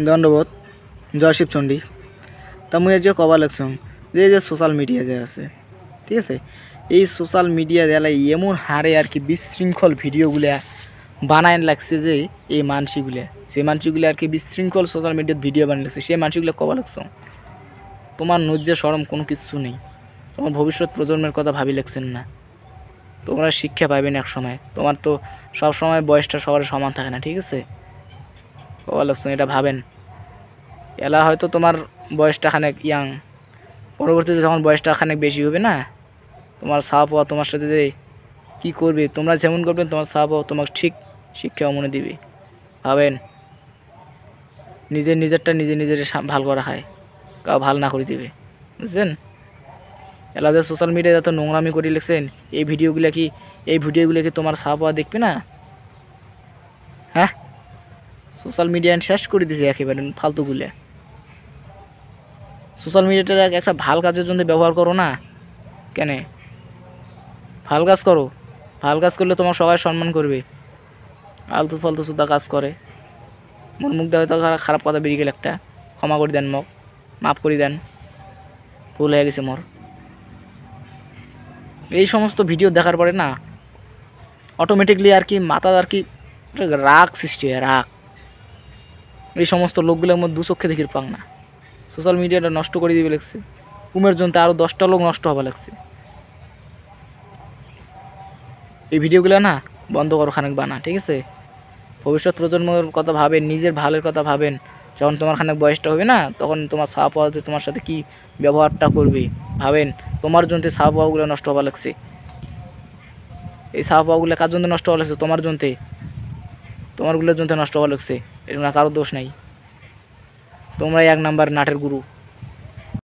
দণ্ডবোধ জয় শিবচণ্ডী। তা মুই যে কবা লাগছং যে সোশ্যাল মিডিয়া যে আছে, ঠিক আছে, এই সোশ্যাল মিডিয়া দেয়ালে এমন হারে আর কি বিশৃঙ্খল ভিডিওগুলা বানায় লাগছে যে এই মানসিগুলা সেই মানসিগুলো আর কি বিশৃঙ্খল সোশ্যাল মিডিয়াত ভিডিও বানিয়ে লাগছে। সেই মানসিগুলো কবা লাগছং তোমার লজ্জা শরম কোনো কিছু নেই। তোমার ভবিষ্যৎ প্রজন্মের কথা ভাবি লাগছেন না। তোমরা শিক্ষা পাইবেন এক সময়। তোমার তো সব সময় বয়সটা সবার সমান থাকে না, ঠিক আছে। কবা লাগছং এটা ভাবেন। এলা হয়তো তোমার বয়সটা খানিক ইয়াং, পরবর্তীতে যখন বয়সটা খানিক বেশি হবে না, তোমার ছাওয়া পাওয়া তোমার সাথে যে কী করবে, তোমরা যেমন করবেন তোমার ছাওয়া পাওয়া তোমাকে ঠিক শিক্ষাও মনে দিবে। ভাবেন, নিজেরটা নিজের ভাল করা খায়, কাউ ভাল না করে দিবে, বুঝছেন। এলা যে সোশ্যাল মিডিয়ায় এত নোংরামি করে লিখছেন, এই ভিডিওগুলো কি তোমার ছাওয়া পাওয়া দেখবে না? হ্যাঁ, সোশ্যাল মিডিয়া শেষ করে দিয়েছে একেবারে ফালতুগুলো। সোশ্যাল মিডিয়াটা একটা ভাল কাজের জন্য ব্যবহার করো না কেন? ভাল কাজ করো, ভাল কাজ করলে তোমার সবাই সম্মান করবে। আলতু ফালতু সুদ্ধা কাজ করে মোর মুখ দেওয়া তো খারাপ কথা বেরিয়ে গেল একটা, ক্ষমা করে দেন, মাফ করে দেন, ভুল হয়ে গেছে মোর। এই সমস্ত ভিডিও দেখার পরে না অটোমেটিকলি আর কি মাথা আর কি রাগ সৃষ্টি হয়, রাগ। এই সমস্ত লোকগুলোর মধ্যে দু চক্ষে দেখির পাং না। সোশ্যাল মিডিয়াটা নষ্ট করে দিবে লাগছে, কুমের জন্য আরও 10টা লোক নষ্ট হওয়া লাগছে। এই ভিডিওগুলো না বন্ধ করো খানিক বানা, ঠিক আছে। ভবিষ্যৎ প্রজন্মের কথা ভাবেন, নিজের ভালোর কথা ভাবেন। যখন তোমার খানিক বয়সটা হবে না, তখন তোমার ছাওয়া পাওয়া যে তোমার সাথে কী ব্যবহারটা করবে ভাবেন। তোমার জন্য ছাওয়া পাওয়াগুলো নষ্ট হওয়া লাগছে। এই ছাওয়া পাওয়াগুলো কার জন্য নষ্ট হওয়া লাগছে? তোমার জন্য, তোমারগুলোর জন্য নষ্ট হওয়া লাগছে। এরকম কারো দোষ নাই। তোমরাই 1 নাম্বার নাটের গুরু।